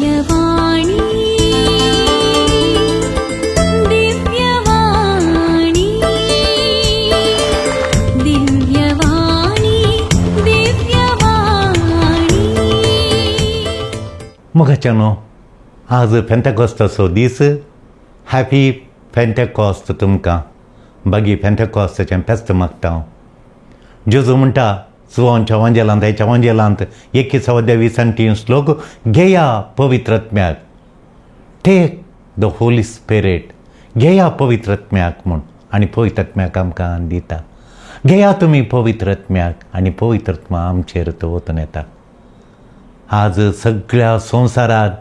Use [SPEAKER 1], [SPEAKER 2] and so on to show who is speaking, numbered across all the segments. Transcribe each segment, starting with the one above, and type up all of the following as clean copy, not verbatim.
[SPEAKER 1] दिव्यवाणी दिव्यवाणी दिव्यवाणी दिव्यवाणी.
[SPEAKER 2] मोगाच्यानो आज पेंटेकॉस्ताचो दीस. हॅपी पेंटेकॉस्ट तुमकां. बागी पेंटेकॉस्ताचें फेस्त मागता. जेजू म्हणटा सुवांच्या वांजेलांत ह्याच्या वांजेलांत 21-23 श्लोक घेया पवित्रत्म्याक. Take the Holy spirit. घेया पवित्रत्म्याक म्हूण आनी पवित्रत्म्याक आमकां दिता. घेया तुमी पवित्रत्म्याक आनी पवित्रत्मा आमचेर तो वतून येता. आज सगळ्या संवसारांत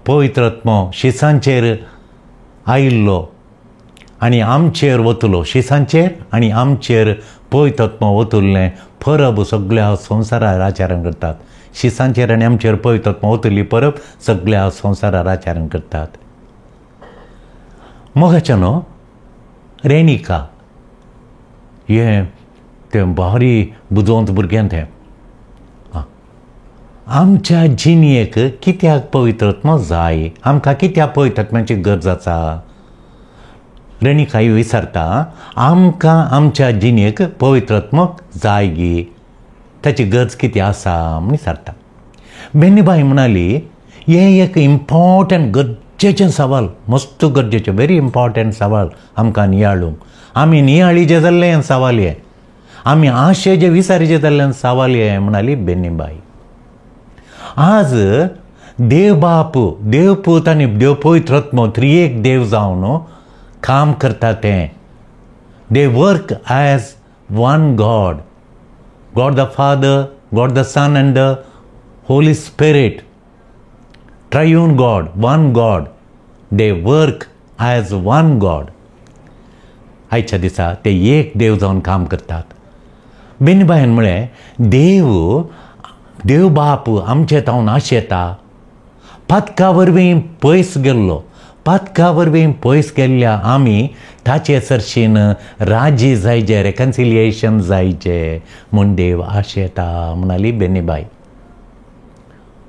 [SPEAKER 2] पवित्रत्मो शिसांचेर आयिल्लो आनी आमचेर वतलो. शिसांचेर आनी आमचेर पवित्रत्म वतुल्लें परब सगळ्या संवसारार आचरण करतात. शिसांचेर आनी आमचेर पवित्रत्म वतुल्ली परब सगळ्या संवसारार आचरण करतात. मोगाच्यानो रेनिका हें तें भारी बुजवंत भुरगें तें. आमच्या जिणयेक कित्याक पवित्रत्म जाय? आमकां कित्याक पवित्रत्म्याची गरज आसा? रेणिकाय विचारता. आमकां आमच्या जिणयेक पवित्रत्म जाय गी, ताची गरज कितें आसा म्हूण विचारता. बेन्नीबाई म्हणाली हें एक इम्पॉर्टंट गरजेचें सवाल, मस्त गरजेचें, व्हेरी इम्पॉर्टंट सवाल आमकां नियाळूंक. आमी नियाळीचे जाल्ले हें सवाल हें, आमी आशेचे विचारीचे जाल्ले सवाल हें म्हणाली बेन्नीबाई. आज देव बाप, देवपूत आनी देव पवित्रत्म त्रिएक देव जावन काम करता तें. They work as one God, God the Father, God the Son and the Holy Spirit. Triune God, one God. They work as one God. आयच्या दिसा ते एक देव जावन काम करतात. बेन्नीबाईन म्हळें देव बाप आमचे तावन आशेता. पातका वरवीं पयस गेल्लो, पातका वरवीं पयस गेल्ल्या आमी ताचे सरशीन राजी जायचे, रेकन्सिलिएशन जायचें म्हूण देव आशेता म्हणाली बेन्नीबाई.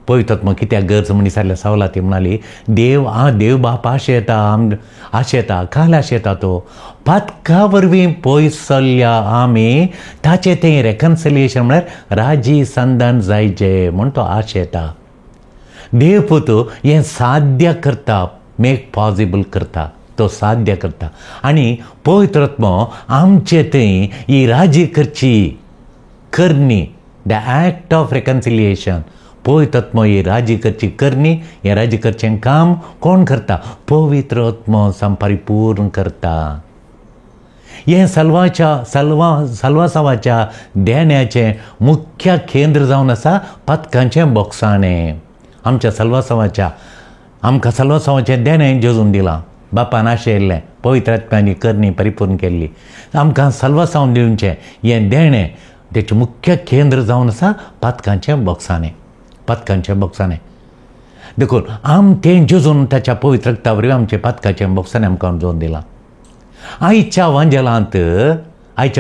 [SPEAKER 2] पवित्रत्म कित्याक गरज म्हूण विचारल्या सवाला ती म्हणाली देव बाप आशेता काल आशेता तो. पातका वरवीं पयस चल्ल्या आमी ताचें तें रेकन्सिलिएशन म्हळ्यार राजी संदान जायचें म्हूण तो आशेता. देवपूत हें साध्य करता, मेक पॉसिबल करता, तो साध्य करता. आनी पवित्रत्म आमचे थंय ही राजी करनी, द ॲक्ट ऑफ रेकन्सिलिएशन. पवित्रत्म ही राजी करची करनी, हें राजी करचें काम कोण करता? पवित्रत्म संपरिपूर्ण करता. हें सल्वासावाच्या देण्याचें मुख्य केंद्र जावन आसा पातकांचें बोगसाणें. आमच्या आमकां सल्वासावाचें देणें जेजून दिलां. बापान आशयल्लें पवित्रत्म्यांनी करनी परिपूर्ण केल्ली. आमकां सल्वासावन दिवचें हें देणें, तेचें मुख्य केंद्र जावन आसा पातकांचें बोगसाणें. पातकांचें बोगसाणें देखून तें जेजून ताच्या पवित्रता वरवीं आमचें पातकाचें बोगसाणें आमकां जोडून दिलां. आयच्या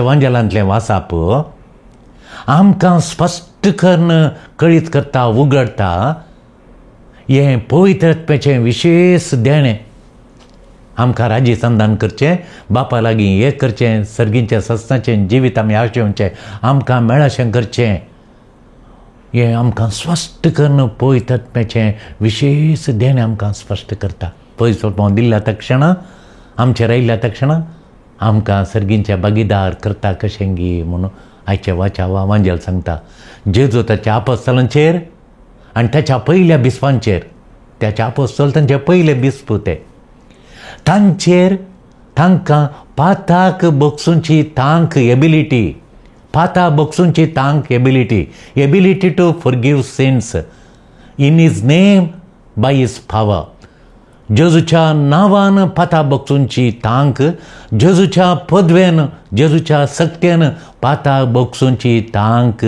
[SPEAKER 2] वांजेलांतलें वाचप आमकां स्पश्ट कळीत करता, उगडटा हें पवित्रत्म्याचें विशेश देणें. आमकां राजी संदान करचें, बापा लागीं हें करचें, सर्गींचें सस्ताचें जिवीत आमी आशेवचें, आमकां मेळशें करचें. हें आमकां स्पश्ट करून पवित्रत्म्याचें विशेश देणें आमकां स्पश्ट करता. पवित्रत्म दिल्ल्या तक्षण, आमचेर आयिल्ल्या तक्षण आमकां सर्गींचे भागीदार करता कशें गी म्हणून आयचे वांजेल सांगता. जेजू ताच्या आपोस्तलांचेर आनी ताच्या पयल्या बिस्पांचेर, ताच्या आपोस्तल तांचे पयले बिस्प ते, तांकां पाताक बोगसूंची तांक एबिलिटी, पाता बोगसूंची तांक ability to forgive sins in his name by his power. जेजूच्या नांवान पाता बोगसूंची तांक, जेजूच्या पदवेन, जेजूच्या सक्तेन पाता बोगसूंची तांक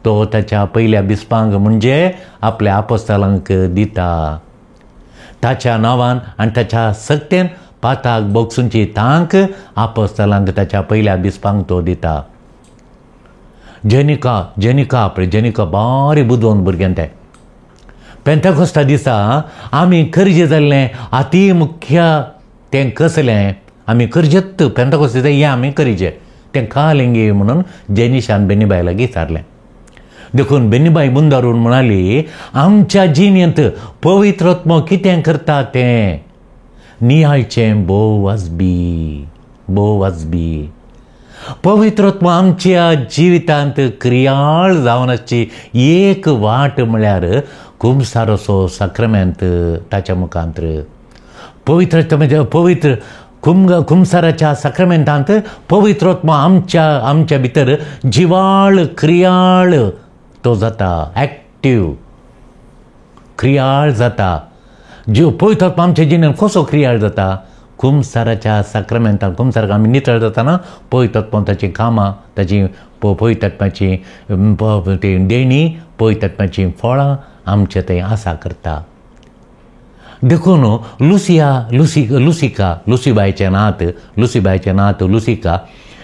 [SPEAKER 2] तो ताच्या पयल्या बिस्पांक म्हणजे आपल्या आपोस्तलांक दिता. ताच्या नांवान आनी ताच्या सक्तेन पाताक बोगसूंची तांक आपोस्तलांक ताच्या पयल्या बिस्पांक तो दिता. जेनिका बारी बुदवंत भुरगें तें. पेंताकोस्ता दिसा आमी करजे जाल्लें अति मुख्य तें कसलें आमी करजेत पेंताकोस्ता दिसा हें आमी करीचे तें कालेंगे म्हणून जेनिशान बेनीबाई लागीं विचारलें. देखून बेनीबाई बुंदारून म्हणाली आमच्या जिणेंत पवित्रत्म कितें करता तें नियाळचें बोव वाजबी पवित्रत्व आमच्या जिवितांत क्रियाळ जावन आसची एक वाट म्हळ्यार कुंभसारोचो साक्रमेंत ताच्या मुखांत पवित्रत्व म्हणजे पवित्र कुंभसाराच्या साक्रमेंतांत पवित्रत्व आमच्या भितर जिवाळ क्रियाळ तो जाता एक्टीव क्रियाळ जाता. पवित्रत्व आमच्या जिणेंत कसो क्रियाळ जाता कुंभसाराच्या साक्रमेंतान कुंभसाराक आमी नितळ जाताना पवित्रत्व ताची कामां ताची पवित्रत्वाची ती देणी पवित्रत्वाची फळां आमचें तें आसा करता. देखून लुसीबाईचें नात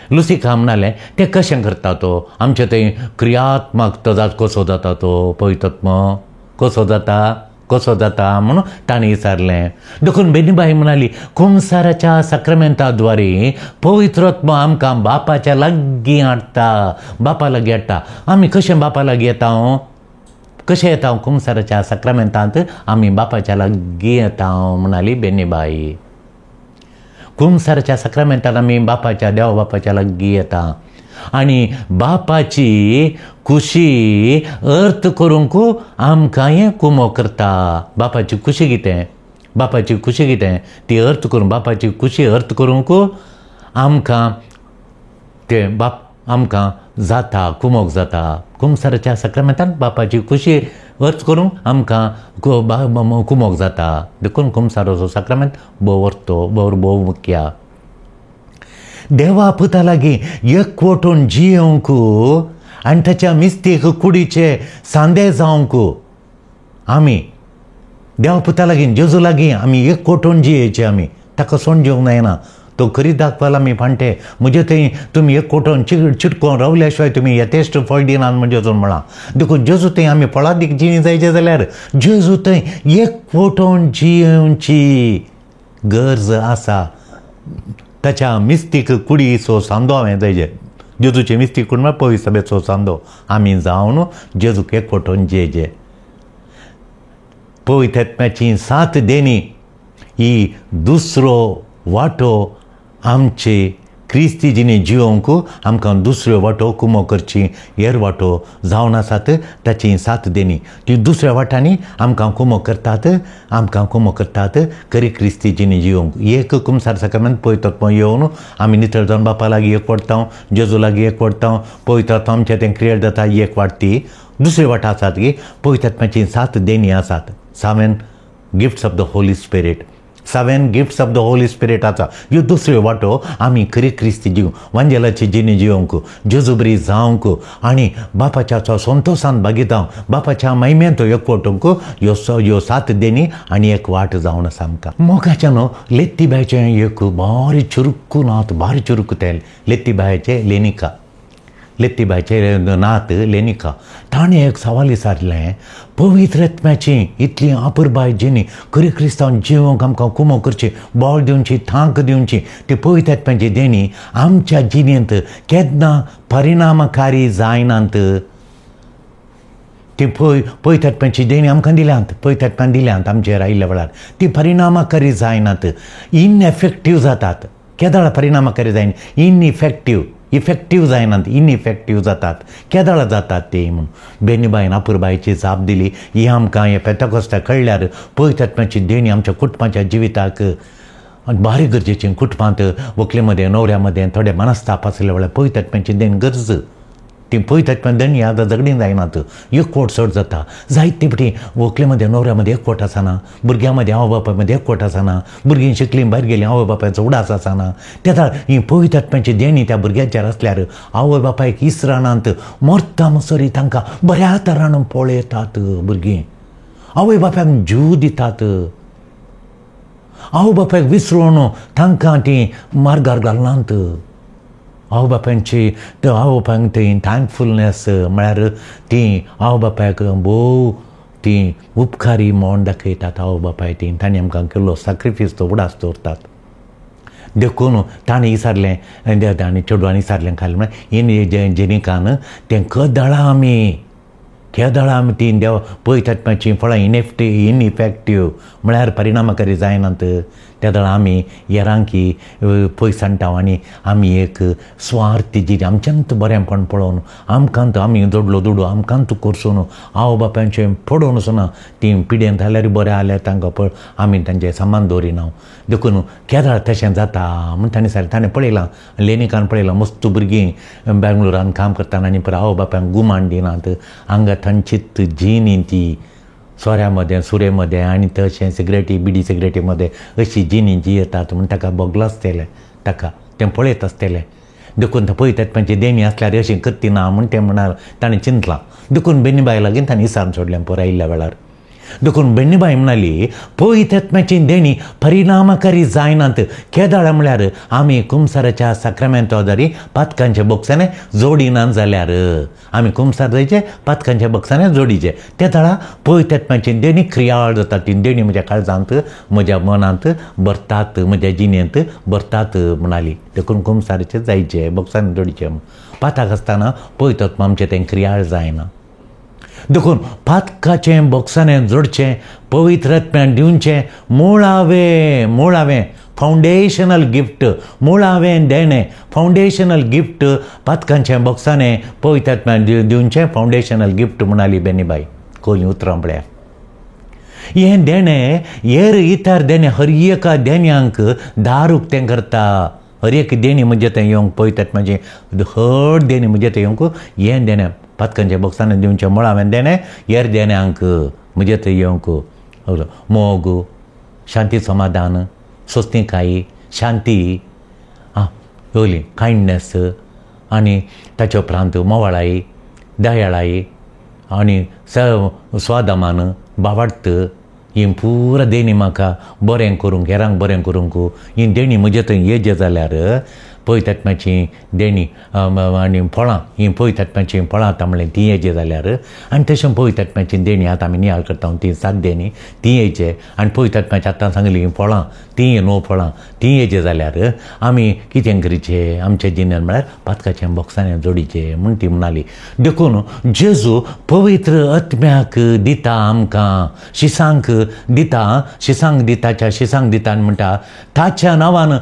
[SPEAKER 2] लुसिका म्हणालें तें कशें करता तो आमचें तें क्रियात्मक तो कसो जाता तो पवित्रत्व कसो जाता म्हणून ताणें विचारलें. देखून बेनीबाई म्हणाली कुंभसाराच्या साक्रमेंताद्वारे पवित्रत्व आमकां बापाच्या लागीं हाडटा. आमी कशें बापा लागीं येता कुंभसाराच्या साक्रमेंतांत आमी बापाच्या लागीं येता म्हणाली बेनीबाई. कुंभसाराच्या साक्रमेंतांत आमी देवा बापाच्या लागीं येता आनी बापाची खुशी अर्थ करूंक आमकां हें कुमो करता. बापाची खुशी कितें ती अर्थ करून बापाची खुशी अर्थ करूंक आमकां जाता कुमोक जाता. कुंभसाराच्या साक्रमेंतांत बापाची खुशी अर्थ करूंक आमकां कुमोक जाता. देखून कुंभसाराचो साक्रमेंत बोव मुख्य. देवा पुता लागीं एकवटून जियोंक आनी ताच्या मिस्तीक कुडीचे सांदे जावंक आमी देवा पुता लागीं जेजू लागीं आमी एकवटून जियेचे आमी ताका सोंड जेवंक जायना. तो करीत दाखवाला मी फांटे म्हणजे थंय तुमी एकवटून चिटकोवन रावल्या शिवाय तुमी यथेश्ट फळ दिनात म्हणजे जेजून म्हणा. देखून जेजू थंय आमी फळादीक जिणी जायचे जाल्यार जेजू थंय एकवटून जियोवची गरज आसा. ताच्या मिस्तीक कुडीचो सांदो हांवें जायचे जेजूचे मिस्तीक कुडी म्हळ्यार पवित्र सभेचो सांदो आमी जावन जेजूक एकवटून जियेचे. पवित्र आत्म्याची सात देणी ही दुसरो वाटो आमचे क्रिस्ती जिणे जियोंक आमकां दुसऱ्यो वाटो कुमो करची हेर वाटो जावन आसात ताची सात देणी ती दुसऱ्या वाटांनी आमकां कुमो करतात खरी क्रिस्ती जिणे जियोंक. एक कुंभसार साक्रमेंत पवित्रत्व येवन आमी नितळ जावन बापा लागीं एकवटता जेजू लागीं एकवटता पवित्रत्व आमचें तें क्रियेट जाता एक वाट ती. दुसरी वाट आसात की पवित्र आत्म्याची सात देणी आसात 7 gifts of the Holy spirit 7 gifts of the Holy spirit आसा. ह्यो दुसऱ्यो वाटो आमी खरी क्रिस्ती जिव वांजेलाची जिणी जियोंक जेजूबरी जावंक आनी बापाच्या संतोशान भागीत बापाच्या महिमेंत एकवटूंक ह्यो 7 देणी आनी एक वाट जावन आसा आमकां. मोगाच्या न्हू लेत्तीबायचें एक बारी चुरुक्कू नात बारी चुरुक्कू तें लेत्तीबायचें लेत्तीबायचें नात लेनिका. ताणें एक सवाल विचारलें पवित्र आत्म्याची इतली आपुरबाय जिणी खरी क्रिस्तांव जिवंक आमकां कुमो करची बोळ दिवची थांक दिवची ती पवित्र आत्म्याची देणी आमच्या जिणेंत केन्ना परिणामकारी जायनात. ती पवित्र आत्म्याची देणी आमकां दिल्यांत पवित्र आत्म्यान दिल्यांत आमचेर आयिल्ल्या वेळार ती परिणामकारी जायनात इनएफेक्टीव जातात. केदाळ परिणामकारी जायना इफेक्टीव जायनात इनइफेक्टीव जातात केदाळ जातात ते म्हणून बेनीबाईन आपुरबायची जाप दिली. ही आमकां हे पेंताकोस्ता कळल्यार पवित्र आत्म्याची देणी आमच्या कुटुंबाच्या जिविताक बारी गरजेची. कुटुंबांत व्हंकले मदें न्हवऱ्या मदें थोडे मनस्ताप आसले वेळार पवित्र आत्म्याची देण गरज. ती पवित्र आत्म्या देणी आतां झगडीं जायनात एकवट चड जाता. जायते फावटी व्हंकले मदें न्हवऱ्या मदें एकवट आसना भुरग्यां मदें आवय बापाय मदें एकवट आसना भुरगीं शिकलीं भायर गेलीं आवय बापायचो उडास आसना. तेदा ही पवित्र आत्म्याची देणी त्या भुरग्यांचेर आसल्यार आवय बापायक इसरानांत मरता मसरी तांकां बऱ्या तरान पळयतात. भुरगीं आवय बापायक जीव दितात आवय बापायक विसरून तांकां ती मार्गार घालनात. आवय बापायची आवय बापायक ती थँकफुलनेस म्हळ्यार ती आवय बापायक भोव ती उपकारी मोन दाखयतात आवय बापाय ती तांणी आमकां केल्लो सॅक्रिफीस तो उडास दवरतात. देखून ताणें विचारलें आनी चेडवान विचारलें खालें म्हळ्यार जेनिकान तें केदळां आमी ती देव पळयतात मातशीं फळां इनइफेक्टीव म्हळ्यार परिणामकारी जायनात. त्या दळां आमी हेरांकी पयस सांगता आनी आमी एक स्वार्थ जी आमच्यांत बरेंपण पळोवन आमकांत आमी जोडलो दुडू आमकांत करसून आवय बापायचें पडोवन सुना ती पिड्येंत जाल्यार बरें जाल्यार तांकां पळय आमी तांचें सामान दवरिना. देखून केदळ तशें जाता म्हण ताणें पळयलां लेनिकान पळयलां मस्त भुरगीं बेंगलोरान काम करतना आनी परत आवय बापायक गुमान दिनात हांगा थंडचित जीन ती सोऱ्यामध्ये सुरेमध्ये आनी तशें सिगरेटी बिडी सिगरेटीमध्ये अशी जिनी येतात म्हण ताका भोगलो आसतलें ताका तें पळयत आसतलें. देखून पळयतात म्हणजे देणी आसल्यार अशीं करती ना म्हण तें म्हणाल ताणें चिंतलां. देखून बेन्नीबाई लागीं ताणें विचारून सोडलें पळय आयिल्ल्या वेळार. देखून बेन्नीबाई म्हणाली पळयतात देणी परिणामकारी जायनात. केदळ म्हळ्यार आमी कुमसाराच्या साक्रामेंतादारी पातकांच्या बॉक्सांनी जोडिनात जाल्यार आमी कुमसार जायचे पातकांच्या बॉक्सांनी जोडीचे. त्या दळा पळयतात देणी क्रियाळ जातात. ती देणी म्हज्या काळजांत म्हज्या मनांत भरतात म्हज्या जिणेंत भरतात म्हणाली. देखून कुमसाराचे जायचे बॉक्सांनी जोडीचे पाताक आसतना पळयतात आमचें तें क्रियाळ जायना. देखून पातकाचें बॉक्सांनी जोडचें पवित्रत्म्यान दिवचें मुळावें फावंडेशनल गिफ्ट मुळावें देणें फावंडेशनल गिफ्ट पातकांच्या बॉक्सांनी पवित्रत्म्यान दिवचें फावंडेशनल गिफ्ट म्हणाली बेन्नीबाई. कोली उतरां पळया हें देणें हेर इतर देणें हर एका देण्यांक दारूक तें करता. हर एक देणी म्हणजे तें येवंक पळयतात म्हणजे हर देणी म्हणजे तें येवंक हें देणें पातकांच्या बॉक्सांनी दिवचें मुळावें देणें हेर देण्यांक म्हणजे तें येवंक मोग शांती समाधान स्वस्तिकायी शांती होली कायंडनेस आनी ताचे उपरांत मोवाळाई दयाळाई आनी स्वादमान बावार्थ ही पुरा देणी म्हाका बरें करूंक हेरांक बरें करूंक ही देणी म्हजे थंय येजे जाल्यार पळयतात मातशीं देणी आनी फळां ही पळयतात मातशीं फळां आतां म्हणलें ती येजे जाल्यार आनी तशें पळयतात मातशीं देणी आतां आमी नियाळ करता ती 7 देणी ती येजे आनी पळयतात मातशीं आतां सांगली ही फळां ती न्हू फळां ती येजे जाल्यार आमी कितें करीचें आमच्या जिणेंत म्हळ्यार पातकाच्या बॉक्सांनी जोडीचें म्हूण ती म्हणाली. देखून जेजू पवित्र आत्म्याक दिता आमकां शिसांक दिता आनी म्हणटा ताच्या नांवान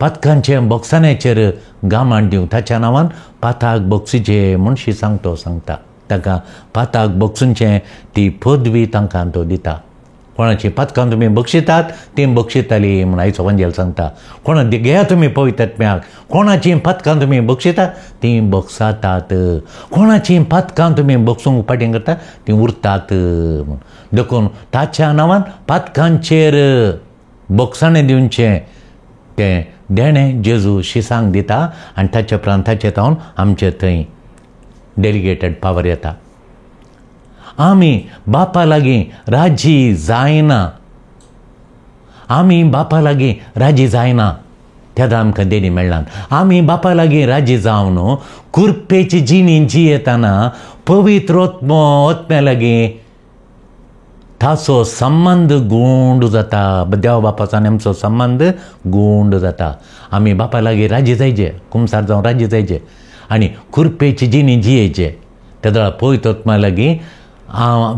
[SPEAKER 2] पातकांचे बॉक्सांचेर गामान दिवं ताच्या नांवान पाताक बॉक्सीचे म्हूण शिसांक तो सांगता. ताका पाताक बॉक्सूंचे ती पदवी तांकां तो दिता. कोणाची पातकां तुमी बक्षितात ती बक्षिताली म्हूण आयचो वंजेल सांगता. कोणा घेया तुमी पवित्रत्म्याक कोणाची पातकां तुमी बक्षितात ती बक्षातात. कोणाची पातकां तुमी बक्षूंक फाटीं करतात ती उरतात म्हूण. देखून ताच्या नांवान पातकांचेर बॉक्सांनी दिवचें तें देणें जेजू शिसांक दिता आनी ताच्या प्रांताचे तावन आमचे थंय डेलिगेटेड पावर येता. आमी बापा लागीं राजी जायना तेदा आमकां देणी मेळनात. आमी बापा लागीं राजी जावन कुरपेची जिणी जियेतना पवित्र आत्म्या लागीं ताचो संबंध गूंड जाता. देवा बापाचो आनी आमचो संबंध गूंड जाता. आमी बापा लागीं राजी जायचे कुमसार जावन राजी जायचे आनी कुरपेची जिणी जियेचे तेदळा पवित्र आत्म्या लागीं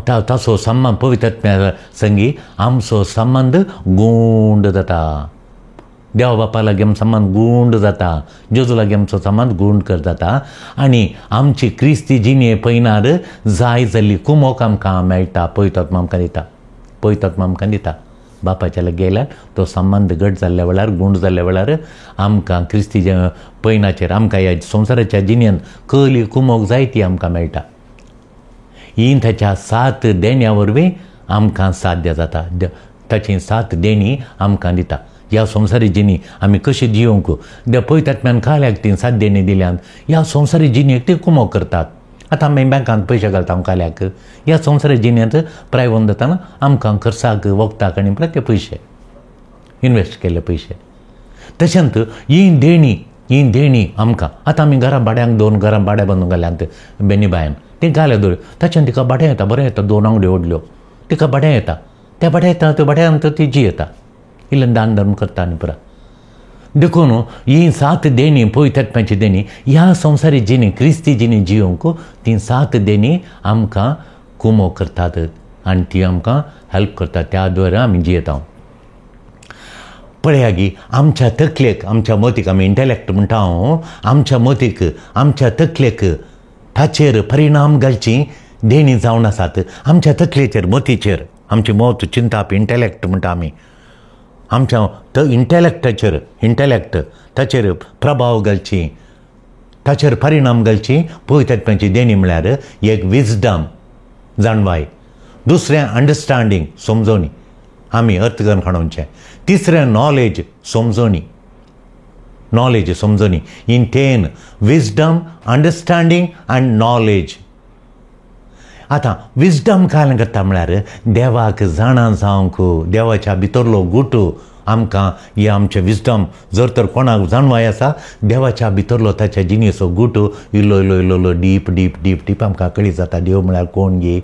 [SPEAKER 2] ताचो संबंध पवित्र आत्म्या संगी आमचो संबंध गूंड जाता. देवा बापा लागीं आमचो संबंध गूंड जाता. जेजू लागीं आमचो संबंध गूंड कर जाता आनी आमची क्रिस्ती जिणे पयनार जाय जाल्ली कुमोक आमकां मेळटा. पवित्र आत्मा आमकां दिता. बापाच्या लागीं गेल्यार तो संबंध घट जाल्ल्या वेळार गूंड जाल्ल्या वेळार आमकां क्रिस्ती पयनाचेर आमकां ह्या संवसाराच्या जिणेंत कली कुमोक जाय ती आमकां मेळटा. ही ताच्या 7 देण्या वरवीं आमकां साध्य जाता. ताची 7 देणी आमकां दिता. ह्या संवसारी जिणी आमी कशी जियोंक पळयतात आत्म्यान काल्याक ती 7 देणी दिल्यान ह्या संवसारी जिणेक ती कुमोक करतात. आतां आमी बँकांत पयशे घालता काल्याक ह्या संवसारी जिणेंत प्रायवून जाताना आमकां खर्चाक वखदाक आनी परत ते पयशे इन्वेस्ट केल्ले पयशे. तशेंच ही देणी आमकां आतां आमी घरा भाड्यांक 2 घरा भाड्या बांदूंक घाल्यांत बेन्नीबायन तें घाले दवर ताच्यान तिका बडें येता बरें येता 2 आंगड्यो ओडल्यो तिका बडें येता तें बडें येता तें बडें नंतर ती जी येता इल्लें दान धर्म करता आनी पुरा देखून ही 7 देणी पवित्रात्म्याची देणी ह्या संवसारी जिणी क्रिस्ती जिणी जियोंक ती 7 देणी आमकां कुमो करतात आनी ती आमकां हेल्प करतात त्या द्वारा आमी जियेता पळया गी आमच्या तकलेक आमच्या मतीक आमी इंटेलेक्ट म्हणटा हांव आमच्या मतीक आमच्या तकलेक ताचेर परिणाम घालची देणी जावन आसात आमच्या तकलेचेर मतीचेर आमची मत चिंताप इंटेलेक्ट म्हणटा आमी आमच्या इंटेलेक्ट ताचेर प्रभाव घालची ताचेर परिणाम घालची पवित्रात्म्याची देणी म्हळ्यार एक विजडम जाणवाय दुसरें अंडरस्टँडींग समजोनी आमी अर्थगन काडोवचें तिसरें नॉलेज समजोनी in 10 wisdom understanding and knowledge आतां विजडम काय करता म्हळ्यार देवाक जाणा जावंक देवाच्या भितरलो गुटू आमकां हे आमचें विजडम जर तर कोणाक जाणवाय आसा देवाच्या भितरलो ताच्या जिणेचो गुटू इल्लो इल्लो इल्लो इल्लो डीप डीप डीप डीप आमकां कळीत जाता देव म्हळ्यार कोण गे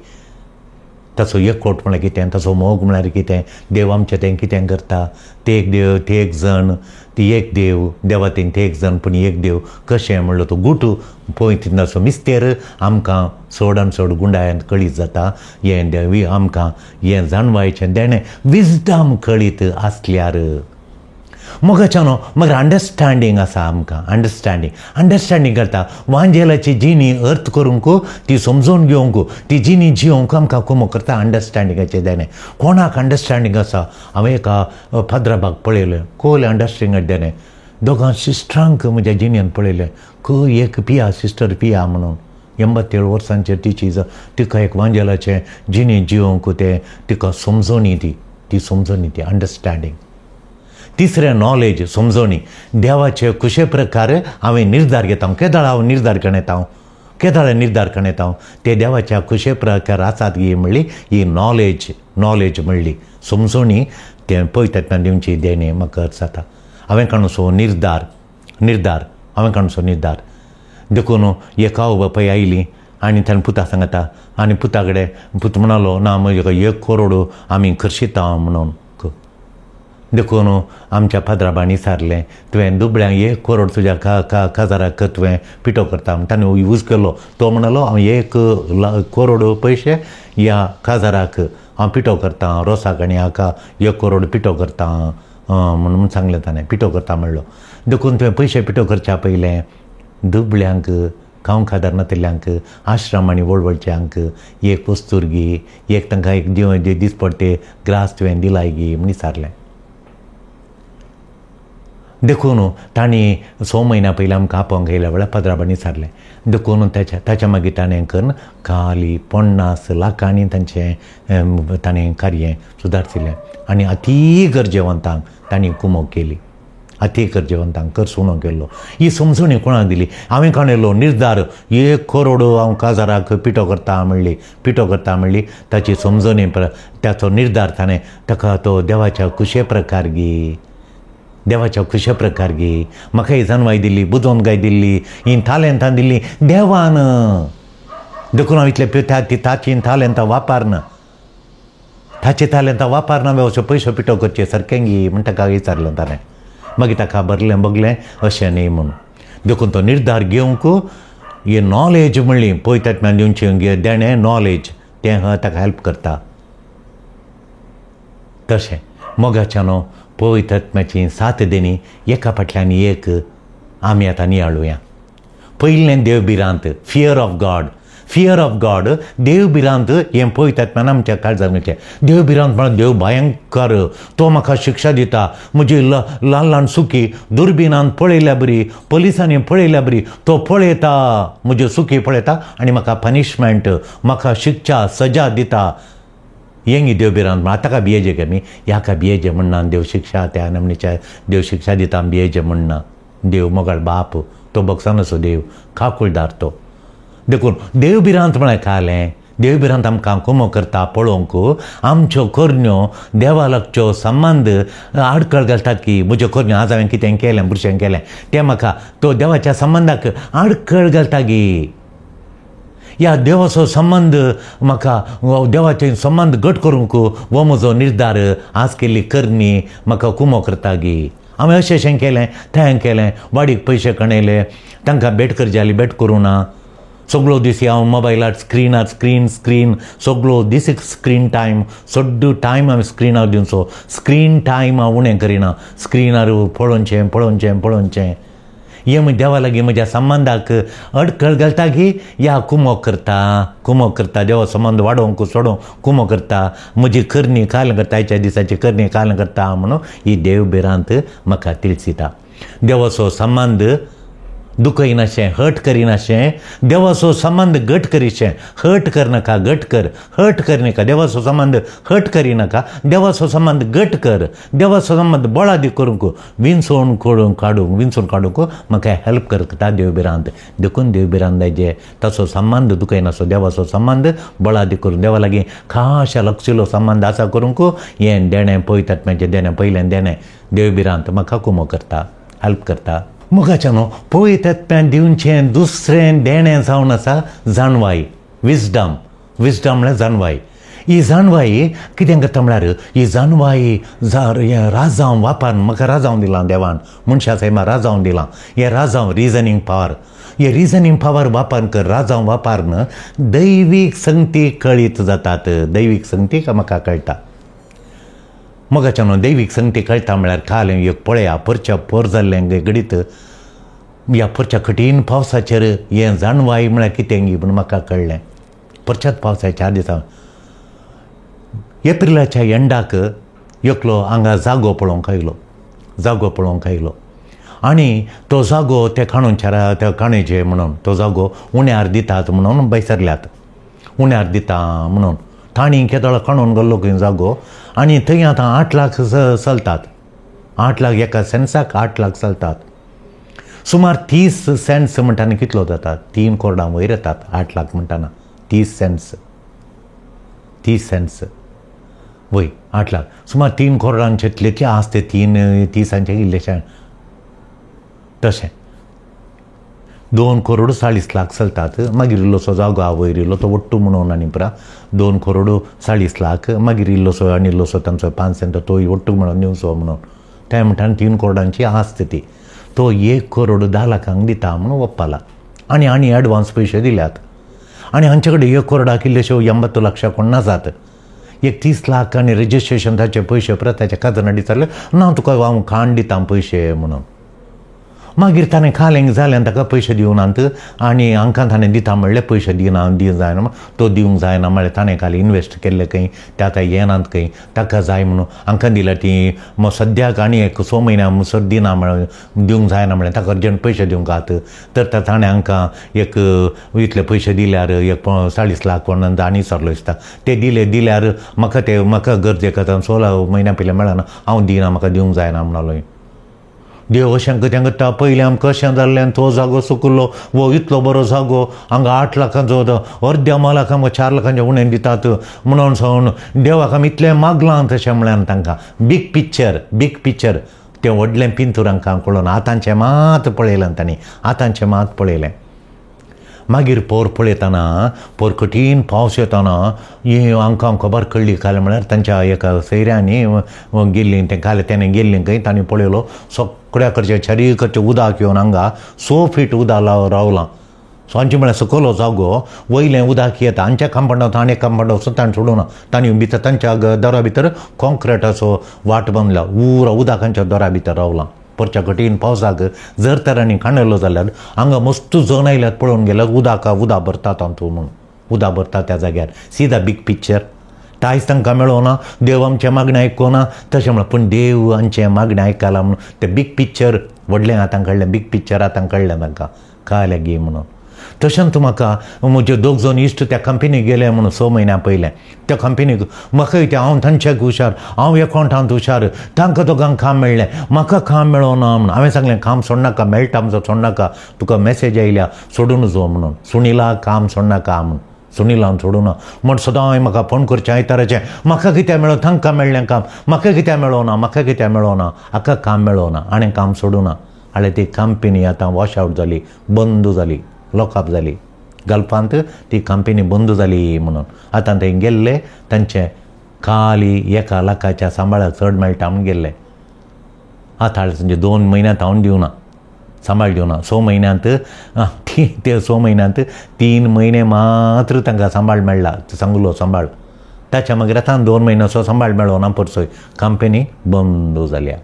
[SPEAKER 2] ताचो एकवट म्हळ्यार कितें ताचो मोग म्हळ्यार कितें देव आमचें तें कितें करता ते एक देव ते एक जण ती एक देव देवातीन ते एक जण पूण एक देव कशें म्हणलो तो गुटू पळयत मिस्तेर आमकां चड आनी चड गुंडायन कळीत जाता हें देवी आमकां हें जाणवायचें देणें विजडम कळीत आसल्यार मोगाच्यानो मग अंडरस्टँडींग आसा आमकां अंडरस्टँडींग करता वांजेलाची जिणी अर्थ करूंक ती समजून घेवंक ती जिणी जियोंक आमकां कुमो करता अंडरस्टँडिंगाचें देणें कोणाक अंडरस्टँडींग आसा हांवें एका फादराबाक पळयलें खोल अंडरस्टँडिंग देणें दोगां सिस्टरांक म्हज्या जिणेन पळयलें एक पिया सिस्टर पिया म्हणून 87 वर्सांचेर तिका एक वांजेलाचें जिणी जियोंक तिका समजोनी ती अंडरस्टँडींग तिसरें नॉलेज समजोनी देवाचे कशे प्रकार हांवें निर्धार घेता केदाळ हांव निर्धार करून येता ते देवाच्या कशे प्रकार आसात ही म्हणली ही नॉलेज म्हणली समजोनी तें पळयतात दिवची देणे म्हाका जाता हांवें काणूसो निर्धार हांवें काणूसो निर्धार देखून एका बापाय आयली आनी ताणें पुता सांगता आनी पुता कडेन पुत म्हणलो ना म्हजे 1 करोड आमी करशिता म्हणून देखून आमच्या फादराबानी सारलें तुवें दुबळ्यांक 1 करोड तुज्या काजाराक तुवें पिटो करता ताणें यूज केलो तो म्हणलो हांव 1 करोड पयशे ह्या काजाराक हांव पिटो करता रोसाक आनी हाका 1 करोड पिटो करता म्हणून सांगलें ताणें पिटो करता म्हणलो देखून तुवें पयशे पिटो करच्या पयलें दुबळ्यांक खावंक खादार नातिल्ल्यांक आश्रम आनी व्हडव्हडच्यांक 1 वस्तूर गी एक तांकां एक दिसपट्टे ग्रास तुवें दिलाय गी म्हण विचारलें देखून तांणी 6 म्हयन्या पयलीं आमकां आपोवंक येयल्या वेळार फादराबानी सारलें देखून ताच्या मागीर ताणें करून खाली 50 लाखांनी ताणें कार्य सुदारचिल्लें आनी अती गरजेवंतांक तांणी कुमो केली अती गरजेवंतांक कर सुणो केल्लो ही समजुणी कोणाक दिली हांवें काणयलो निर्धार 1 करोड हांव काजाराक पिटो करता म्हणली ताची समजुणी ताचो निर्धार ताणें ताका तो देवाच्या कुशे प्रकार गी म्हाका ही जानवाय दिल्ली बुजोवन गाय दिल्ली ही तालेंतां दिल्ली देवान देखून हांव इतले ताची तालेंतां वापरना अशें पयशे पिटो करचे सारकें गी म्हण ताका विचारलें ताणें मागीर ताका बगलें अशें न्ही म्हणून देखून तो निर्धार घेवंक हे नॉलेज म्हणली पळयतात दिवचें देणें नॉलेज तें ताका हेल्प करता तशें मोगाच्यानो पवित्रात्म्याची 7 देणी एका फाटल्यान एक आमी आतां नियाळुया पयलें देवबिरांत फियर ऑफ गॉड देवबिरांत हें पवित्रात्म्यान आमच्या काळजांत देवबिरांत म्हळ्यार देव भयंकर तो म्हाका शिक्षा दिता म्हजी ल्हान सुखी दुर्बिनान पळयल्या बरी पुलिसांनी पळयल्या बरी तो पळयता म्हज्यो सुखी पळयता आनी म्हाका पनिशमेंट म्हाका शिक्षा सजा दिता हेंगी देवबिरांत ताका बियेजे आमी ह्याका बियेजे म्हणना देव शिक्षा त्या नमनीच्या देव शिक्षा दिता बियेजे म्हणना देव मोगाळ बाप तो बक्षान असो देव खाकुळदार तो देखून देवबिरांत म्हळ्यार खालें देवबिरांत आमकां कुमो करता पळोवंक आमच्यो करण्यो देवा लागच्यो संबंद आडखळ घालतात की म्हज्यो करण्यो आज हांवें कितें केलें बुरशें केलें तें म्हाका तो देवाच्या संबंदाक आडखळ घालता गी ह्या देवाचो संबंद म्हाका देवाचे संबंद घट करूंक हो म्हजो निर्धार आज केल्ली करणी म्हाका कुमो करता गी. हांवें अशें केलें थंय केलें, वाडीक पयशे कणयले, तांकां भेट करची जाली भेट करूं ना. सगळो दीस हांव मोबायलार स्क्रीन सगळो दीस स्क्रीन टायम सड्डू टायम हांवें स्क्रिनार दिवचो. स्क्रीन टायम हांव उणें करिना. स्क्रिनार पळोवचें हें देवा लागीं म्हज्या संबंदाक अडखळ घालता की या कुमो करता देवा संबंद वाडोवंक सोडोवंक कुमो करता. म्हजी करणी काल करता, आयच्या दिसाची करणी काल करता म्हणून ही देवबिरांत म्हाका तिळसिता. देवाचो संबंद दुखयनाशें, हर्ट करिनाशें, देवाचो संबंद घट करीशें. हर्ट करनाका, घट कर. हर्ट करनाका, देवाचो संबंद हर्ट करिनाका, देवाचो संबंद घट कर. देवाचो संबंद बळादी करूंक विंचून काडूंक म्हाका हेल्प करता देवबिरांत. देखून देवबिरांत जे ताचो संबंद दुखयनासो, देवाचो संबंद बळादी करून देवा लागीं खाशा लक्षिलो संबंद आसा करूंक हें देणें पळयतात म्हाजें देणें पयलें देणें देवबिरांत म्हाका कुमो करता, हेल्प करता. मुखाच्यानो पळयतात दिवचें दुसरें देणें जावन आसा जाणवाई, विजडम म्हळ्यार जाणवाई. ही जाणवाई कितें करता म्हळ्यार ही जाणवाई राजांव वापरून म्हाका राजांव दिलां देवान, मनशा सैमा राजांव दिलां. हें राजांव रिजनींग पावर, हे रिजनींग पावर वापरून राजांव वापरून दैवीक संगती कळीत जातात. दैवीक संगती म्हाका कळटा. मोगाच्यानो दैवीक संगती कळटा म्हळ्यार काल एक पळया परच्या पोर जाल्लें घडीत ह्या परच्या कठीण पावसाचेर हें जाणवाई म्हळ्यार कितें गी म्हूण म्हाका कळ्ळें. परच्याच पावसाच्या दिसा एप्रिलाच्या एंडाक एकलो हांगा जागो पळोवंक आयलो आनी तो जागो ते काणयचे म्हणून तो जागो उण्यार दितात म्हणून बैसरल्यात. उण्यार दिता म्हणून ताणी केदोळो काणून गेल्लो खंय जागो आनी थंय आतां 8 लाख चलतात. 8 लाख एका सेन्साक 8 लाख चलतात. सुमार 30 सेंट्स म्हणटाना कितलो जाता? 3 कोरडां वयर येतात. 8 लाख म्हणटाना 30 सेंट्स वय 8 लाख सुमार 3 कोरडांचेतलेचे आसते 30 इल्लेशें तशें 2,40,00,000 चलतात. मागीर इल्लोसो जागो हा वयर इल्लो तो वट्टू म्हणून आनी पुरा 2,40,00,000 मागीर इल्लोसो आनी इल्लोसो तांचो 5 सेंट तो वट्टू म्हणून निवचो म्हणून त्या म्हणटाना 3 कोरडांची आस्त ती. तो 1,10,00,000 दिता म्हणून ओप्पाला आनी एडवान्स पयशे दिल्यात. आनी हांचे कडेन 1 कोरडाक इल्लेश्यो 80 लाख कोण नाजात. 30 लाख आनी रजिस्ट्रेशनाचे पयशे परत ताच्या काजना दिताले ना तुका हांव खाण दिता पयशे म्हणून. मागीर ताणें कालेंक जालें ताका पयशे दिवनात आनी हांकां ताणें दिता म्हणलें पयशे दिवंक जायना. तो दिवंक जायना म्हळ्यार ताणें काल इन्वेस्ट केल्ले खंय ते आतां येनात खंय ताका जाय म्हणून हांकां दिल्यार ती सद्याक आनी 6 म्हयन्या मुसर दिना म्हळ्यार दिवंक जायना म्हळ्यार ताका अर्जंट पयशे दिवंक आत. तर ताणें हांकां इतले पयशे दिल्यार 40 लाख कोण आनी सरलो दिसता ते दिल्यार म्हाका गरजेक 16 म्हयन्या पयलीं मेळना हांव दिना म्हाका दिवंक जायना म्हणलो. देव अशें कितें करता पयलीं आमकां कशें जाल्लें तो जागो सुकलो वो इतलो बरो जागो हांगा 8 लाखांचो अर्द्या मालाक आमकां 4 लाखांचें उणें दितात म्हणून सावन देवाक आमी इतलें मागलां तशें म्हळ्यार तांकां बीग पिक्चर तें व्हडलें पिंतूर हांकां कळोना. आतांचें मात पळयलें मागीर पोर पळयतना कठीण पावस येताना ही हांकां खबर कळ्ळी काल म्हळ्यार तांच्या एका सैऱ्यांनी गेल्लीं तें काल तेणें गेल्लीं खंय तांणी पळयलो सगळ्या कडचें शरीर उदक येवन हांगा 100 फीट उदक रावलां. सांजचे म्हळ्यार सकलो जागो वयलें उदक येता हांच्या कंपाउंडांत आनी एक कंपाउंडांत सुद्दां सोडूना तांणी भितर तांच्या दरा भितर कॉन्क्रिटाचो वाट बांदला उरा उदकांच्या दरा भितर रावलां. परच्या कठीण पावसाक जर तरांनी काणयलो जाल्यार हांगा मस्त जण आयल्यात पळोवन गेल्यार उदक भरतात हातूंत म्हणून उदक भरता त्या जाग्यार सीदा बीग पिक्चर कांयच तांकां मेळोना. देव आमचें मागणें आयकोना तशें म्हणून पूण देव आमचें मागणें आयकलां म्हणून तें बीग पिक्चर व्हडलें हातां कळ्ळें बीग पिक्चर हातां कळ्ळें तांकां कळ्ळें गे म्हणून. तशेंच म्हाका म्हजे 2 जण इश्ट त्या कंपनीक गेले म्हणून 6 म्हयन्या पयलें त्या कंपनीक म्हाकाय ते हांव तांचेक हुशार हांव एकावंटांत हुशार तांकां दोगांक काम मेळ्ळें म्हाका काम मेळोना म्हणून हांवें सांगलें काम सोडनाका मेळटा म्हणून सोडनाका तुका मॅसेज आयल्या सोडून जो म्हणून सुनिला काम सोडनाका म्हणून सुनिलान सोडूना म्हण सदां म्हाका फोन करचें आयताराचें म्हाका कितें मेळो तांकां मेळ्ळें काम म्हाका कितें मेळोना हाका काम मेळोना हाणें काम सोडूना. हाळे ती कंपनी आतां वॉश आवट जाली बंद जाली लॉकअप जाली गल्फांत ती कंपनी बंद जाली म्हणून. आतां थंय गेल्ले तांचे खाली 1 लाखाच्या सांबाळाक चड मेळटा म्हूण गेल्ले. आतां म्हणजे 2 म्हयन्यांत हांव दिवना सांबाळ दिवना. 6 म्हयन्यांत ते 6 म्हयन्यांत 3 म्हयने मात्र तांकां सांबाळ मेळ्ळा, सांगलो सांबाळ. ताच्या मागीर आतां 2 म्हयन्याचो सांबाळ मेळ्ळो ना परसोय. कंपनी बंद जाल्या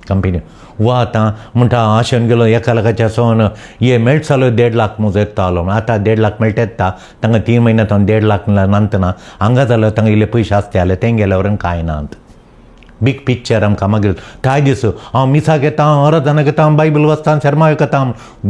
[SPEAKER 2] कंपनी. वो आतां म्हणटा आशेन गेलो 1 लाखाच्या सोन हे मेळट जालो 1.5 लाख म्हजो येतालो. आतां 1.5 लाख मेळटा येता तांकां 3 म्हयन्यांत 1.5 लाख नांतना हांगा जाल्यार तांकां इल्ले पयशे आसता जाल्यार तें गेल्यावर कांय नात. बीग पिक्चर आमकां मागीर कांय दीस हांव मिसाक येता, आराधना घेता, बायबल वाचता, शर्मा करता,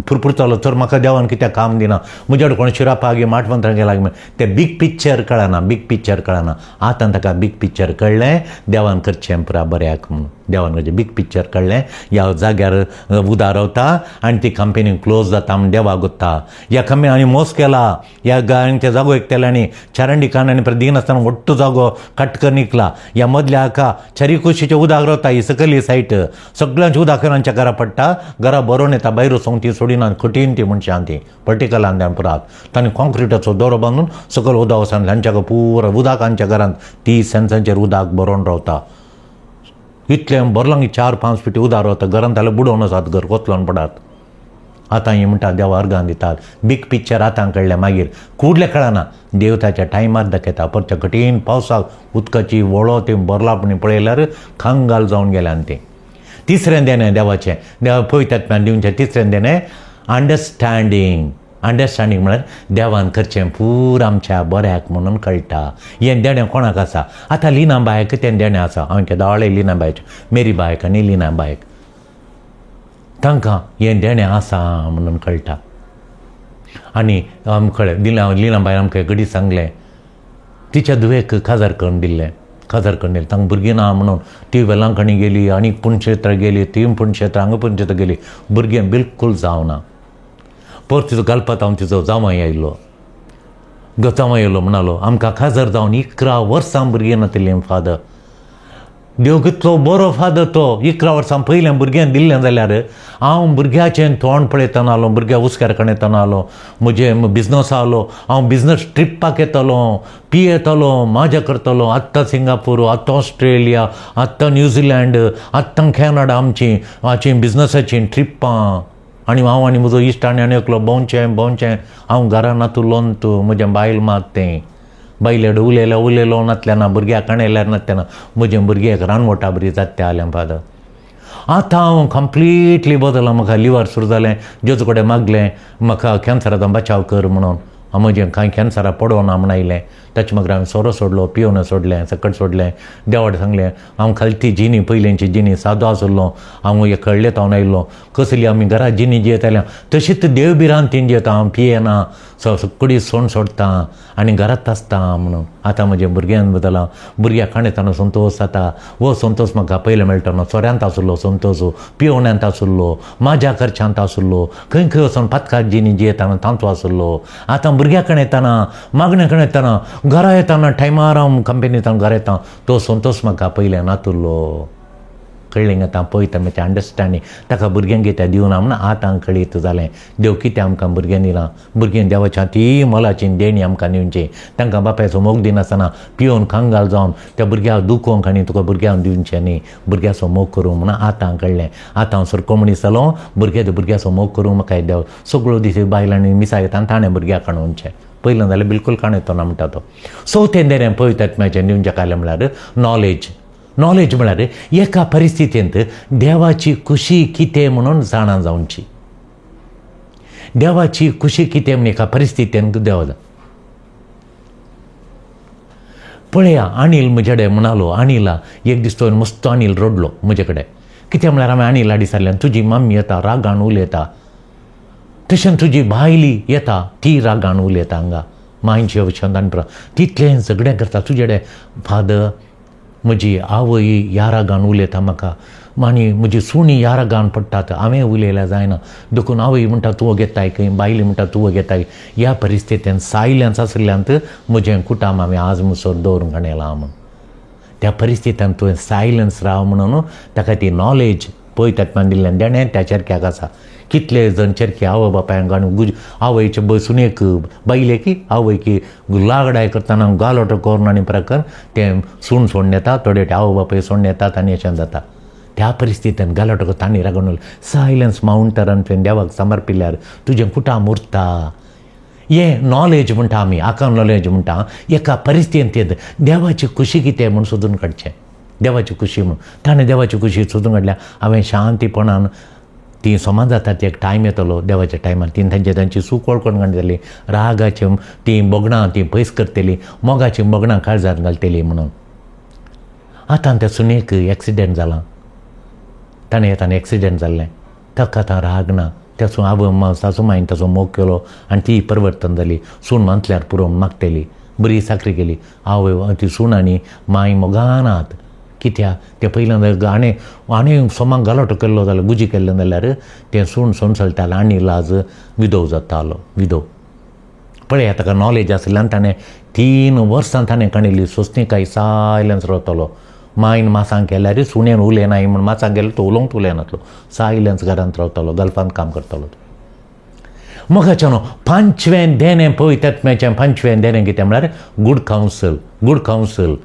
[SPEAKER 2] फुरफुरतालो तर म्हाका देवान कित्याक काम दिना, म्हजे कोण शिरापाक माटमंत्रां गेला. ते बीग पिक्चर कळना, बीग पिक्चर कळना. आतां ताका बीग पिक्चर कळ्ळें देवान करचें पुरा बऱ्याक म्हणून. देवान करचें बीग पिक्चर कळ्ळें. ह्या जाग्यार उदार रावता आनी ती कंपनी क्लोज जाता म्हूण देवा गुत्ता. ह्या कंपनी आनी मोस केला, ह्या गांयांच्या जागो एकतेल्यांनी चरंडी कानांनी प्रदीन आसतना मोठ्ठो जागो कटकर निकला. ह्या मदल्या हाका चरी कुशीचें उदक रावता, ही सकयली सायट सगळ्यांचें उदक रांच्या घरा पडटा. घरा बरोवन येता, भायर वचूंक ती सोडिना, कठीण ती मनशां ती पर्टिकलान त्या पुरात. तांणी कॉन्क्रिटाचो दोरो बांदून सकयल उदक वचून तांच्या पुरा उदकांच्या घरांत 30 सेन्सांचेर उदक बरोवन रावता. इतलें बरलांगी 4-5 फिटी उदक रावता. घरांत जाल्यार बुडोवन आसात, घर कोचलोन पडात. आतां ही म्हणटा देवा अर्गां दितात. बीग पिक्चर आतां कळ्ळें मागीर कुडलें कळना. देव ताच्या टायमार दाखयता. परच्या कठीण पावसाक उदकाची वळो ती बरलापणी पळयल्यार खांगाल जावन गेल्यान तें. तिसरें देणें देवाचें, देवा पळयतात दिवचें तिसरें देणें अंडरस्टँडींग. अंडरस्टँडींग म्हळ्यार देवान करचें पुरा आमच्या बऱ्याक म्हणून कळटा. हें देणें कोणाक आसा? आतां लिना बायक तें देणें आसा. हांवें केदाळे लिना बायक, मेरी बायक आनी लिना बायक, तांकां हें देणें आसा म्हणून कळटा. आनी कळ्ळें लिना बाय आमकां घडी सांगलें तिच्या धुवेक खाजार करून दिल्लें. खाजार करून दिलें तांकां भुरगीं ना म्हणून ती वेलांकणी गेली, आनी पुणक्षेत्रां गेली, ती पुणक्षेत्रां हांगा पुणक्षेत्रां गेली, भुरगें बिलकूल जावना. परत तिचो घालपाक हांव तिचो जावय आयलो. जावय आयलो म्हणलो आमकां खाजार जावन 11 वर्सां भुरगीं नातिल्लीं फादर. देव कितलो बरो फादर तो. 11 वर्सां पयलें भुरग्यान दिल्लें जाल्यार हांव भुरग्याचें तोंड पळयतना आलो, भुरग्या हुस्क्यार येतना आलो, म्हजे बिजनस आलो, हांव बिजनस ट्रिपाक येतालो, येतालो, मजा करतालो. आत्तां सिंगापूर, आत्तां ऑस्ट्रेलिया, आत्तां न्यूझिलंड, आत्तां कॅनडा आमची बिजनसाची ट्रिपां. आनी हांव आनी म्हजो इश्ट आनी एकलो भोंवचें. हांव घरा नातुलोन तूं म्हजें बायल मात तें बायलेड उलयलो नातलेना, भुरग्याक काणयल्यार नातलेना, म्हजें भुरग्याक रानवटा बरी जाता जालें फादर. आतां हांव कंप्लिटली बदलला. म्हाका लिवर सुरू जालें. जेजू कडेन मागलें म्हाका कॅन्सराचो बचाव कर म्हणून. हांव म्हजें कांय कॅन्सरा पडोना म्हण आयलें. ताचे मागीर हांवें सोरो सोडलो, पियोन सोडलें, सकट सोडलें. देवाड सांगलें हांव खालती जिनी पयलींची जिनी सादो आसलो, हांव हे कळ्ळें तावन आयिल्लो. कसली आमी घरा जिनी जियेताल्या तशीच देव बिरान तीन जियेता. हांव पियेना, सगळी सोण सोडटा आनी घरांत आसता म्हणून. आतां म्हज्या भुरग्यान बदला. भुरग्याक खाणयतना संतोश जाता. वो संतोश म्हाका पयलें मेळटलो. सोऱ्यांत आसलो संतोश, पियोण्यांत आसलो, म्हाज्या खर्च्यांत आसलो, खंय खंय वचून पातकाक जिनी जियेताना तांचो आसलो. आतां भुरग्याक कणयतना, मागणें कणयतना, घरा येताना टायमार हांव कंपनींतल्यान घरा येता. तो संतोश म्हाका पयलें नातुरलो. कळ्ळें आतां पळयता मातशें अंडरस्टँडींग. ताका भुरग्यांक कितें दिवना म्हण आतां कळीत जालें. देव कितें आमकां भुरग्यां दिलां. भुरगीं देवाच्या ती मोलाची देणी आमकां दिवची. तांकां बापायचो मोग दिनासतना पियोन कांगाल जावन त्या भुरग्याक दुखोवंक आनी तुका भुरग्यांक दिवचें न्ही, भुरग्याचो मोग करूं म्हण आतां कळ्ळें. आतां हांव सरको मनीस जालो. भुरग्याचो मोग करूं म्हाका देव सगळो दीस बायलांनी मिसा येता आनी ताणें भुरग्याक काणोवचें. पयलें जाल्यार बिलकूल काणयतो ना म्हणटा तो. चवथें देणें पळयतात म्हाजें दिवचें कायलें म्हळ्यार नॉलेज. नॉलेज म्हळ्यार एका परिस्थितींत देवाची खुशी कितें म्हणून जाणा जावची. देवाची खुशी कितें म्हणून एका परिस्थितींत देवा पळया. अनिल म्हजे कडेन म्हणालो, अनिला एक दीस तो मस्त अनिल रडलो म्हजे कडेन. कितें म्हळ्यार हांवें अनिला दिसारल्यान तुजी मम्मी येता रागान उलयता, तशें तुजी बायली येता ती रागान उलयता हांगा मांयचे वचन तितलें झगडें करता तुजे कडेन. फादर म्हजी आवय ह्या रागान उलयता म्हाका, आनी म्हजी सुणी ह्या रागान पडटात, हांवें उलयल्यार जायना. देखून आवय म्हणटा तूं घेताय खंय, बायली म्हणटा तूं घेताय. ह्या परिस्थितींत सायलन्स आसल्यांत म्हजें कुटाम हांवें आज मुसोर दवरूंक हाडलां म्हूण. त्या परिस्थितींत तुवें सायलन्स राव म्हणून ताका ती नॉलेज पळयतात दिल्ल्यान देणें त्या चरख्याक आसा. कितले जण चरखे आवय बापायक आनी आवयचे बसून बायले की आवय की लागडाय करतना गालोटो करून आनी प्रकार तें सूण सोडून येता, थोडे आवय बापाय सोडून येतात आनी अशें जाता. त्या परिस्थितीन गालोटो तांणी रागून सायलन्स माउंटरान तुवें देवाक समर्पिल्यार तुजें कुटाम उरता. हें नॉलेज म्हणटा आमी, आका नॉलेज म्हणटा. एका परिस्थितींत देवाची खुशी कितें म्हूण सोदून काडचें. देवाची खुशी म्हूण ताणें देवाची खुशी सोदून काडल्या. हांवें शांतीपणान ती समान जातात एक टायम येतलो देवाच्या टायमार ती तांची सूख वळखून काडटली. रागाची ती बोगणां ती पयस करतली, मोगाची बोगणां काळजांत घालतली म्हणून. आतां त्या सुनेक एक्सिडेंट जाला. ताणें येताना एक्सिडेंट जाल्लें. ताका आतां राग ना. त्या आवय सासू मायन ताचो मोग केलो आनी ती परिवर्तन जाली. सूण मांतल्यार पुरो मागतली, बरी साखरी केली. आवय ती सूण आनी माय मोगानात. कित्याक ते पयलीं आनी सोमाक गालोटो केल्लो जाल्यार गुजी केल्लें जाल्यार तें सूण सोंसलतालें आनी लाज विधव जातालो. विधव पळय ताका नॉलेज आसल्यान ताणें 3 वर्सां ताणें काणयली. सोंसणीकाय सायलन्स रावतलो. मायन मासांक केल्यार सुणेन उलयनाय म्हूण मासांक गेलो तो उलोवंक उलयनातलो. सायलन्स घरांत रावतलो, गल्फांत काम करतलो. मोगाच्यानो 5वें देणें पळयतात मेळचें. 5वें देणें कितें म्हळ्यार गूड कावंसल. गूड कावंसल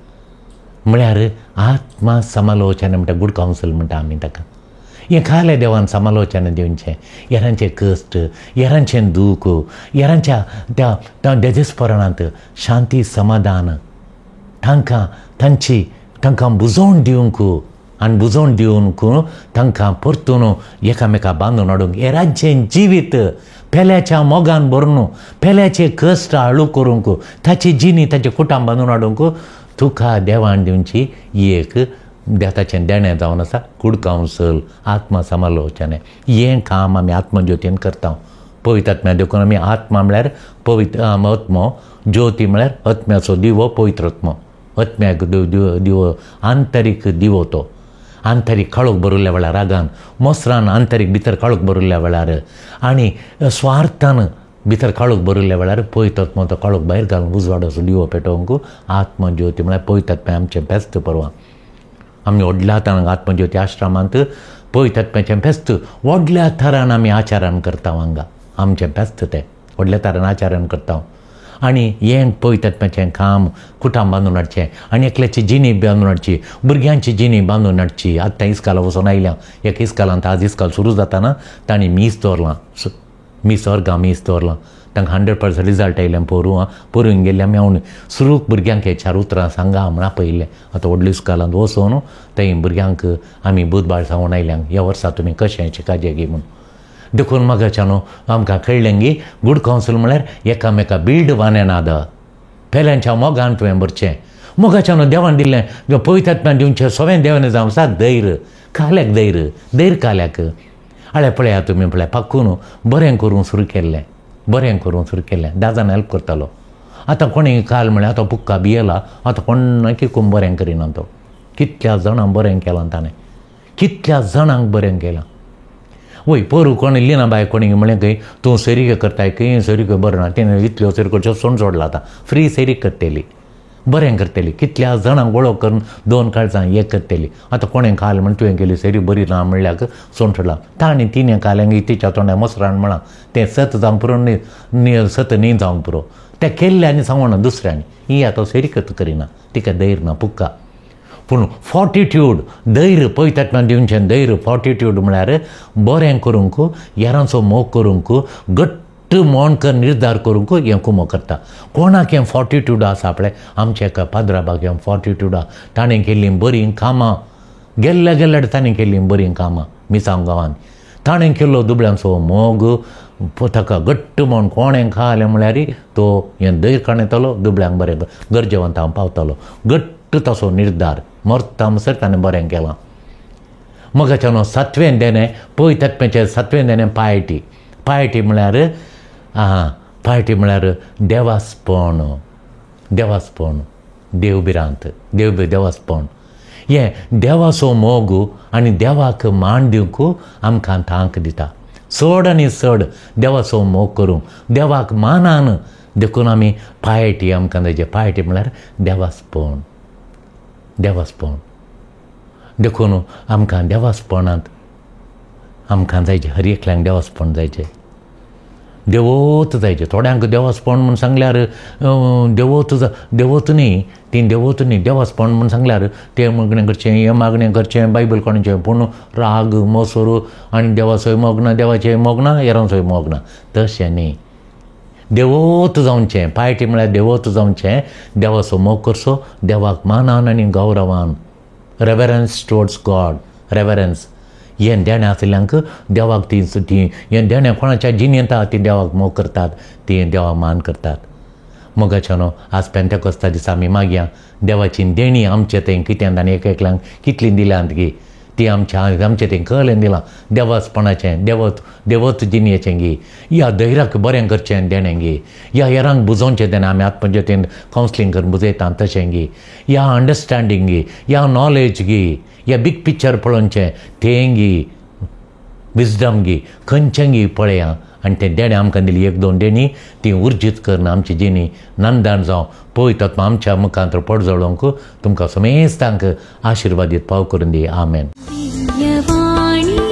[SPEAKER 2] म्हळ्यार आत्मा समालोचन म्हणटा. गूड कावंसल म्हणटा आमी ताका. हें खालें देवान समालोचन दिवचें. हेरांचें कश्ट, हेरांचें दूख, हेरांच्या त्या डेजेस्परणांत शांती समाधान तांकां बुजोवन दिवंक आनी बुजोवन दिवंक तांकां परतून एकामेका बांदून हाडूंक हेरांचें जिवीत पेल्याच्या मोगान भरून पेल्याचे कश्ट हाळू करूंक ताची जिणी ताचें कुटाम बांदून हाडूंक तुका देवान दिवची एक देताचें देणें जावन आसा. गूड कावंसल, आत्मा समालोचन. हें काम आमी आत्मज्योतीन करता. पळयतात म्हळ्यार देखून आमी आत्मा म्हळ्यार पवित्र आत्मो, ज्योती म्हळ्यार आत्म्याचो दिवो, पवित्र आत्मो. आत्म्याक दिवो आंतरीक दिवो तो. आंतरीक काळोख भरिल्ल्या वेळार रागान, मोसरान आंतरीक भितर काळोख भरिल्ल्या वेळार आनी स्वार्थान भितर काळोख भरिल्ल्या वेळार पळयतात मग तो काळोख भायर घालून उजवाडाचो दिवो पेटोवंक आत्मज्योती म्हळ्यार पळयतात पळय आमचें फेस्त परवां. आमी व्हडल्या तरान आत्मज्योती आश्रमांत पळयतात पळय फेस्त व्हडल्या तरान आमी आचारान करता हांगा. आमचें फेस्त तें व्हडल्या तरान आचारान करता. आनी हें पळयतात पळय काम कुटाम बांदून हाडचें आनी एकल्याची जिणी बांदून हाडची, भुरग्यांची जिणी बांदून हाडची. आतां इस्काला वचून आयल्या. एक इस्कालांत आज इस्काल सुरू जाताना तांणी मीस दवरलां. मीस वर्गां मीस दवरलां. तांकां 100% रिजल्ट आयलें. पोरूंक गेल्ले आमी हांव सुरूक भुरग्यांक हे 4 उतरां सांगा म्हण आपयल्लें. आतां व्हडल्या इस्कालांत वचून थंय भुरग्यांक आमी बुधबार सांगून आयल्यांक ह्या वर्सा तुमी कशें काजे घे म्हूण. देखून म्हागाच्यानो आमकां कळ्ळें की गूड कावंसल म्हळ्यार एकामेका बिल्ड वन एनादर. पेल्यांच्या मोगान तुवें भरचें. मोगाच्यानो देवान दिल्लें पळयतात म्हण दिवचें. सगळें देवान जावं आसा धैर्य. काल्याक धैर्य काल्याक आळे पळया तुमी पळय पाकून बरें करूंक सुरू केल्लें. बरें करूंक सुरू केल्लें. दादान हेल्प करतालो. आतां कोणी काल म्हळ्यार आतां बुक्का भियेला. आतां कोणाक कोण बरें करिना तो. कितल्या जाणांक बरें केलां ताणें. कितल्या जाणांक बरें केलां. वय पोरू कोणी लिना बाय कोणी म्हळें खंय तूं सेरीक करताय खंय सेरीक बरें ना. तिणें इतल्यो सेरीकोच्यो सोंड सोडला आतां. फ्री सेरीक करतली, बरें करतली. कितल्या जाणांक वळख करून 2 काळजां एक करतली. आतां कोणें काल म्हण तुवें गेली सेरी बरी ना म्हणल्याक सोंड सोडला. ताणें 3 काल्यांक तिच्या तोंड्या मसरान म्हणा तें सत जावंक पुरो सत न्ही जावंक पुरो. तें केल्लें आनी सांगना दुसऱ्यांनी. ही आतां सेरीकच करिना. तिका धैर्य ना पुक्का. पूण फॉर्टिट्यूड धैर्य पळयतात म्हण दिवचें. धैर्य फॉर्टिट्यूड म्हळ्यार बरें करूंक यारांचो मोग करूंक घट्ट मोणकर निर्धार करूंक हें कुमो करता. कोणाक हें फॉर्टिट्यूड आसा पळय आमच्या एका पाद्राबाक हें फॉर्टिट्यूड आसा. ताणें केल्लीं बरीं कामां गेल्ल्या ताणें केल्लीं बरीं कामां मिसांव गांवांत. ताणें केल्लो दुबळ्यांचो मोग ताका घट्ट म्हूण कोणें खालें म्हळ्यार तो हें धैर्य काणयतालो. दुबळ्यांक बरें गरजेवंतांक पावतालो. घट्ट तसो निर्धार मरता म्हणसर ताणें बरें केलां. मोगाच्यानो 7वें देणें पळयतात पळय 7वें देणें पायटी. पायटी म्हळ्यार पायटी म्हळ्यार देवास्पण. देवास्पण देवबिरांत देवास्पण. हें देवाचो मोग आनी देवाक मान दिवंक आमकां थांक दिता. चड आनी चड देवाचो मोग करूंक देवाक मानान देखून आमी पायटी आमकां तेजे पायटी म्हळ्यार देवास्पण. देवास्पण देखून आमकां देवास्पणांत आमकां जायचें हर एकल्यांक देवासपण जायचें, देवोत जायचें. थोड्यांक देवासपण म्हूण सांगल्यार देवोत न्ही, ती देवोत न्ही, देवासपण म्हूण सांगल्यार तें मागणें करचें, हें मागणें करचें, बायबल कोणाचें, पूण राग मोसोर आनी देवाचोय मोग ना, देवाचेंय मोग ना, हेरांचोय मोग ना, तशें न्ही. देवोत जावचें, पायटी म्हळ्यार देवोत जावचें, देवाचो मोग करचो, देवाक मानान आनी गौरवान. रेवरन्स टुवर्ड्स गॉड, रेवरन्स. हें देणें आसल्यांक देवाक ती हें देणें कोणाच्या जीन येता ती देवाक मोग करतात, ती देवाक मान करतात. मोगाच्या न्हू, आज पेंतेकोस्ता दिसा आमी मागया देवाची देणी आमचें तें कितें आनी एक एकल्यांक कितलीं दिल्यात गी, ती आमचें तें कळ्ळें दिलां. देवासपणाचें, देवत जिणयेचें गी, या धैर्याक बरें करचें देणें गी, या हेरांक बुजोवचें देणें आमी आतां पद्दतीन कावन्सलींग करून बुजयता तशें गी, या अंडरस्टँडींग गी, या नॉलेज गी, या बीग पिक्चर पळोवचें तें गी, विजडम गी, खंयचें गी पळया. आनी तें देणें आमकां दिली 1-2 देणी, ती उर्जीत करून आमची जिणी नंदान जावं पळयतात आमच्या मुखांत पडजळोवंक तुमकां समेस्तांक आशिर्वादीत पाव करून दी. आमेन.
[SPEAKER 1] दिव्यवाणी